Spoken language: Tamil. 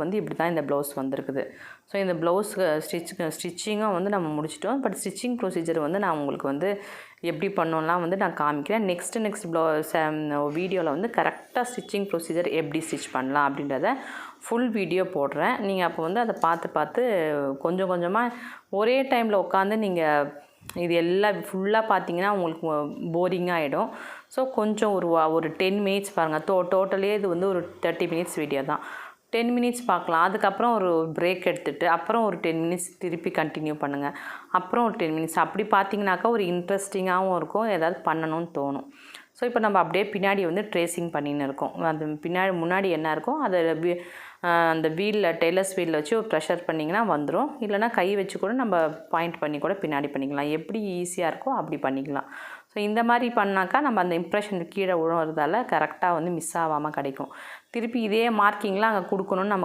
வந்து இப்படி தான் இந்த ப்ளவுஸ் வந்திருக்குது. ஸோ இந்த ப்ளவுஸ் ஸ்டிச்சிங்கும் வந்து நம்ம முடிச்சிட்டோம். பட் ஸ்டிச்சிங் ப்ரொசீஜர் வந்து நான் உங்களுக்கு வந்து எப்படி பண்ணோம்லாம் வந்து நான் காமிக்கிறேன். நெக்ஸ்ட் வீடியோவில் வந்து கரெக்டாக ஸ்டிச்சிங் ப்ரொசீஜர் எப்படி ஸ்டிச் பண்ணலாம் அப்படின்றத ஃபுல் வீடியோ போடுறேன். நீங்கள் அப்போ வந்து அதை பார்த்து கொஞ்சம் கொஞ்சமாக ஒரே டைமில் உட்காந்து நீங்கள் இது எல்லாம் ஃபுல்லாக பார்த்தீங்கன்னா உங்களுக்கு போரிங்காக ஆகிடும். ஸோ கொஞ்சம் ஒரு 10 மினிட்ஸ் பாருங்கள். டோட்டலே இது வந்து ஒரு 30 மினிட்ஸ் வீடியோ தான். 10 மினிட்ஸ் பார்க்கலாம். அதுக்கப்புறம் ஒரு பிரேக் எடுத்துகிட்டு அப்புறம் ஒரு 10 மினிட்ஸ் திருப்பி கண்டினியூ பண்ணுங்கள். அப்புறம் ஒரு 10 மினிட்ஸ் அப்படி பார்த்தீங்கன்னாக்கா ஒரு இன்ட்ரெஸ்டிங்காகவும் இருக்கும், ஏதாவது பண்ணணும்னு தோணும். ஸோ இப்போ நம்ம அப்படியே பின்னாடி வந்து ட்ரேசிங் பண்ணின்னு இருக்கோம். அது முன்னாடி என்ன இருக்கும் அதை அந்த டெய்லர்ஸ் வீலில் வச்சு ஒரு ப்ரெஷர் பண்ணிங்கன்னா வந்துடும். இல்லைனா கை வச்சு கூட நம்ம பாயிண்ட் பண்ணி கூட பின்னாடி பண்ணிக்கலாம். எப்படி ஈஸியாக இருக்கோ அப்படி பண்ணிக்கலாம். ஸோ இந்த மாதிரி பண்ணாக்கா நம்ம அந்த இம்ப்ரெஷன் கீழே விழுறதால கரெக்டாக வந்து மிஸ் ஆகாமல் கிடைக்கும். திருப்பி இதே மார்க்கிங்லாம் அங்கே கொடுக்கணும்னு நம்ம